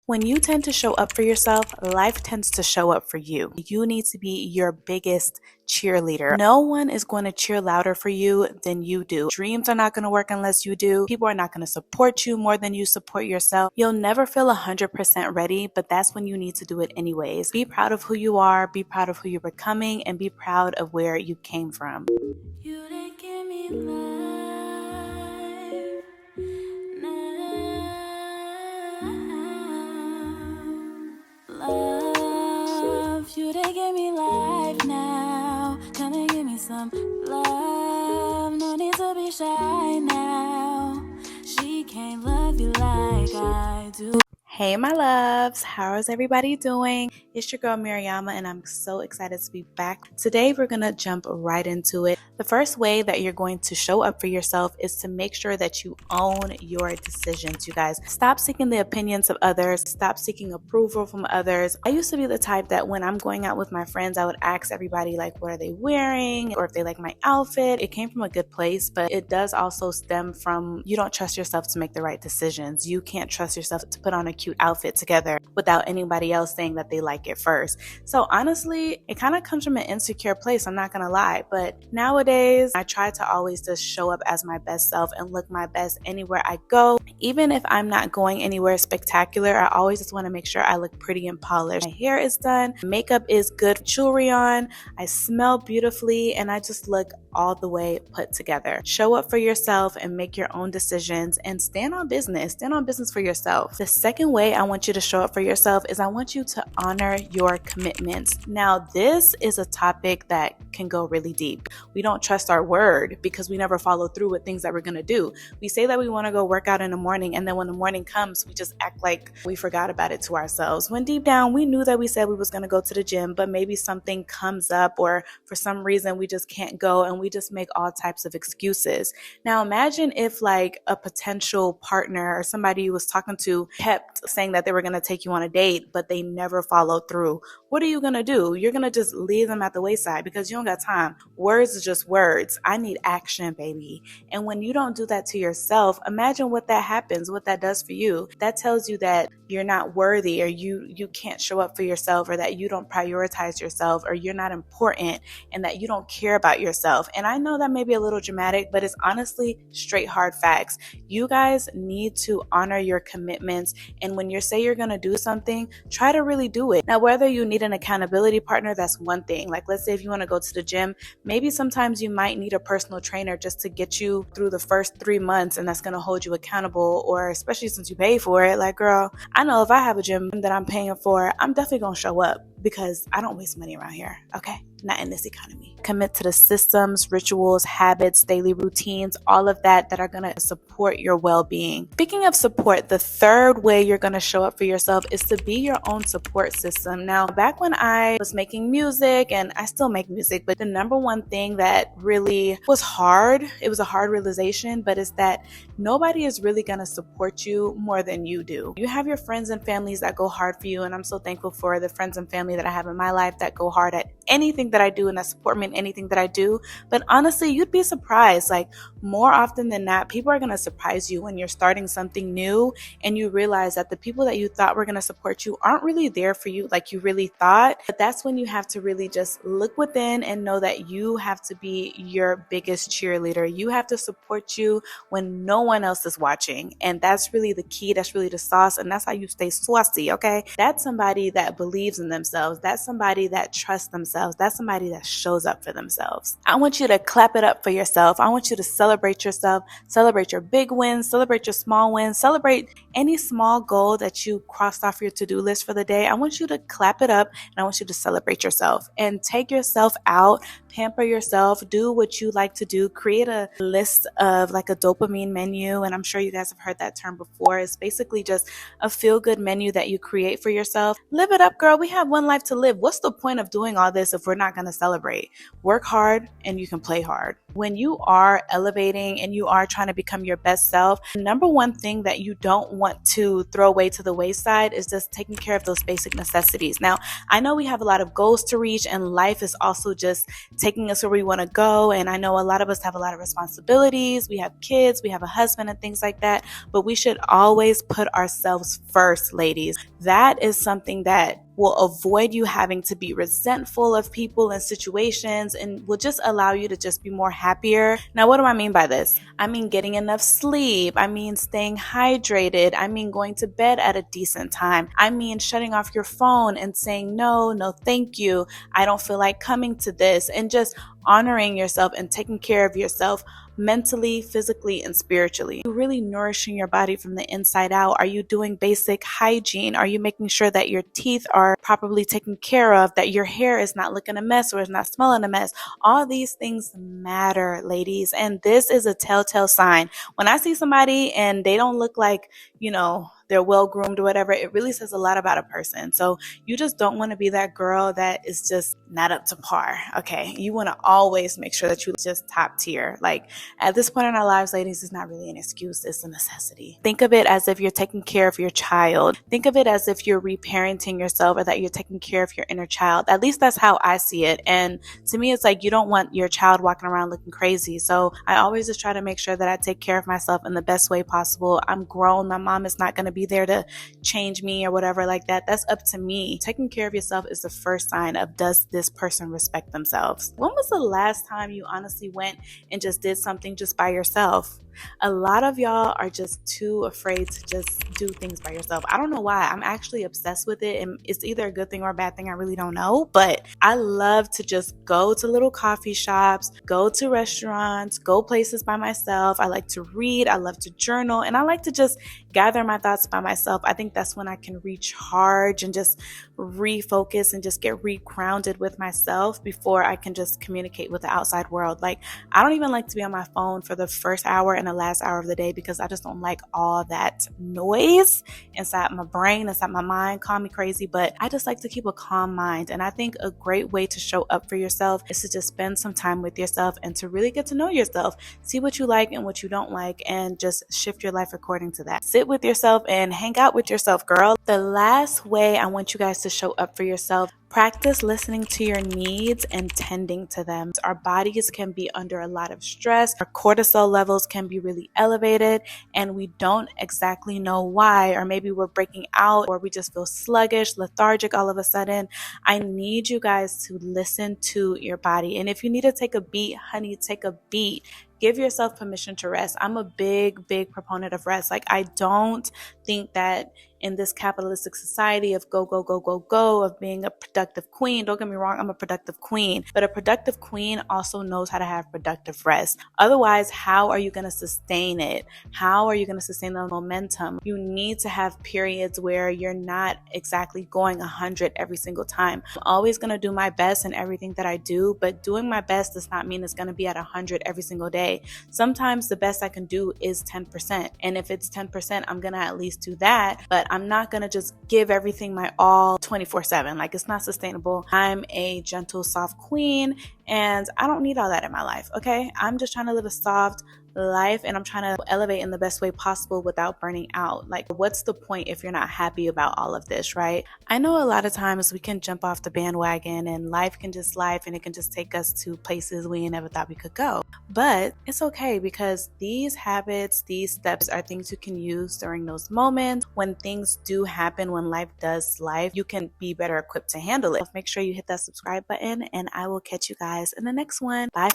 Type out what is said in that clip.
When you tend to show up for yourself, life tends to show up for you. You need to be your biggest cheerleader. No one is going to cheer louder for you than you do. Dreams are not going to work unless you do. People are not going to support you more than you support yourself. You'll never feel 100% ready, but that's when you need to do it anyways. Be proud of who you are, be proud of who you're becoming, and be proud of where you came from. You didn't give me life now. Love, you didn't give me life now. Come and give me some love. No need to be shy now. She can't love you like I do. Hey my loves, how is everybody doing? It's your girl Mariama and I'm so excited to be back. Today we're going to jump right into it. The first way that you're going to show up for yourself is to make sure that you own your decisions, you guys. Stop seeking the opinions of others. Stop seeking approval from others. I used to be the type that when I'm going out with my friends, I would ask everybody like, what are they wearing? Or if they like my outfit. It came from a good place, but it does also stem from you don't trust yourself to make the right decisions. You can't trust yourself to put on a cute outfit together without anybody else saying that they like it first. So honestly, it kind of comes from an insecure place, I'm not gonna lie. But nowadays, I try to always just show up as my best self and look my best anywhere I go. Even if I'm not going anywhere spectacular, I always just want to make sure I look pretty and polished. My hair is done, makeup is good, jewelry on, I smell beautifully, and I just look all the way put together. Show up for yourself and make your own decisions and stand on business. Stand on business for yourself. The second way I want you to show up for yourself is I want you to honor your commitments. Now, this is a topic that can go really deep. We don't trust our word because we never follow through with things that we're going to do. We say that we want to go work out in the morning, and then when the morning comes, we just act like we forgot about it to ourselves. When deep down, we knew that we said we was going to go to the gym, but maybe something comes up or for some reason we just can't go and we just make all types of excuses. Now, imagine if like a potential partner or somebody you was talking to kept saying that they were going to take you on a date, but they never followed through. What are you going to do? You're going to just leave them at the wayside because you don't got time. Words are just words. I need action, baby. And when you don't do that to yourself, imagine what that happens, what that does for you. That tells you that you're not worthy, or you can't show up for yourself, or that you don't prioritize yourself, or you're not important, and that you don't care about yourself. And I know that may be a little dramatic, but it's honestly straight hard facts. You guys need to honor your commitments. And when you say you're going to do something, try to really do it. Now, whether you need an accountability partner, that's one thing. Like, let's say if you want to go to the gym, maybe sometimes you might need a personal trainer just to get you through the first 3 months, and that's going to hold you accountable. Or especially since you pay for it, like, girl, I know if I have a gym that I'm paying for, I'm definitely going to show up because I don't waste money around here. Okay. Not in this economy. Commit to the systems, rituals, habits, daily routines, all of that are going to support your well-being. Speaking of support, the third way you're going to show up for yourself is to be your own support system. Now, back when I was making music, and I still make music, but the number one thing that really was hard, it was a hard realization, but it's that nobody is really going to support you more than you do. You have your friends and families that go hard for you, and I'm so thankful for the friends and family that I have in my life that go hard at anything that I do and that support me in anything that I do. But honestly, you'd be surprised. Like, more often than not, people are going to surprise you when you're starting something new and you realize that the people that you thought were going to support you aren't really there for you like you really thought. But that's when you have to really just look within and know that you have to be your biggest cheerleader. You have to support you when no one else is watching. And that's really the key. That's really the sauce. And that's how you stay saucy, okay? That's somebody that believes in themselves. That's somebody that trusts themselves. That's somebody that shows up for themselves. I want you to clap it up for yourself. I want you to celebrate yourself, celebrate your big wins, celebrate your small wins, celebrate any small goal that you crossed off your to-do list for the day. I want you to clap it up and I want you to celebrate yourself and take yourself out, pamper yourself, do what you like to do, create a list of like a dopamine menu. And I'm sure you guys have heard that term before. It's basically just a feel-good menu that you create for yourself. Live it up, girl. We have one life to live. What's the point of doing all this if we're not going to celebrate? Work hard and you can play hard. When you are elevating and you are trying to become your best self, the number one thing that you don't want to throw away to the wayside is just taking care of those basic necessities. Now, I know we have a lot of goals to reach, and life is also just taking us where we want to go. And I know a lot of us have a lot of responsibilities. We have kids, we have a husband and things like that, but we should always put ourselves first, ladies. That is something that will avoid you having to be resentful of people and situations, and will just allow you to just be more happier. Now, what do I mean by this? I mean getting enough sleep. I mean staying hydrated. I mean going to bed at a decent time. I mean shutting off your phone and saying no, thank you. I don't feel like coming to this, and just honoring yourself and taking care of yourself mentally, physically, and spiritually. Are you really nourishing your body from the inside out? Are you doing basic hygiene? Are you making sure that your teeth are properly taken care of, that your hair is not looking a mess or is not smelling a mess? All these things matter, ladies, and this is a telltale sign. When I see somebody and they don't look like, they're well groomed or whatever, it really says a lot about a person. So you just don't want to be that girl that is just not up to par. Okay. You want to always make sure that you just top tier. Like, at this point in our lives, ladies, it's not really an excuse. It's a necessity. Think of it as if you're taking care of your child. Think of it as if you're reparenting yourself, or that you're taking care of your inner child. At least that's how I see it. And to me, it's like you don't want your child walking around looking crazy. So I always just try to make sure that I take care of myself in the best way possible. I'm grown. My mom is not going to be there to change me or whatever like that. That's up to me. Taking care of yourself is the first sign of, does this person respect themselves? When was the last time you honestly went and just did something just by yourself? A lot of y'all are just too afraid to just do things by yourself. I don't know why. I'm actually obsessed with it, and it's either a good thing or a bad thing. I really don't know, but I love to just go to little coffee shops, go to restaurants, go places by myself. I like to read. I love to journal, and I like to just gather my thoughts by myself. I think that's when I can recharge and just refocus and just get re-grounded with myself before I can just communicate with the outside world. Like, I don't even like to be on my phone for the first hour and the last hour of the day, because I just don't like all that noise inside my brain, inside my mind. Call me crazy, but I just like to keep a calm mind. And I think a great way to show up for yourself is to just spend some time with yourself and to really get to know yourself, see what you like and what you don't like, and just shift your life according to that. Sit with yourself and hang out with yourself, girl. The last way I want you guys to show up for yourself: practice listening to your needs and tending to them. Our bodies can be under a lot of stress. Our cortisol levels can be really elevated, and we don't exactly know why. Or maybe we're breaking out, or we just feel sluggish, lethargic all of a sudden. I need you guys to listen to your body. And if you need to take a beat, honey, take a beat. Give yourself permission to rest. I'm a big proponent of rest. Like, I don't think that in this capitalistic society of go, go, go, go, go, of being a productive queen. Don't get me wrong, I'm a productive queen, but a productive queen also knows how to have productive rest. Otherwise, how are you going to sustain it? How are you going to sustain the momentum? You need to have periods where you're not exactly going 100 every single time. I'm always going to do my best in everything that I do, but doing my best does not mean it's going to be at 100 every single day. Sometimes the best I can do is 10%. And if it's 10%, I'm going to at least do that, but I'm not going to just give everything my all 24/7. Like, it's not sustainable. I'm a gentle, soft queen, and I don't need all that in my life. Okay. I'm just trying to live a soft life, and I'm trying to elevate in the best way possible without burning out. Like, what's the point if you're not happy about all of this, right? I know a lot of times we can jump off the bandwagon, and life can just life, and it can just take us to places we never thought we could go. But it's okay, because these habits, these steps are things you can use during those moments when things do happen, when life does life. You can be better equipped to handle it. Make sure you hit that subscribe button, and I will catch you guys in the next one. Bye.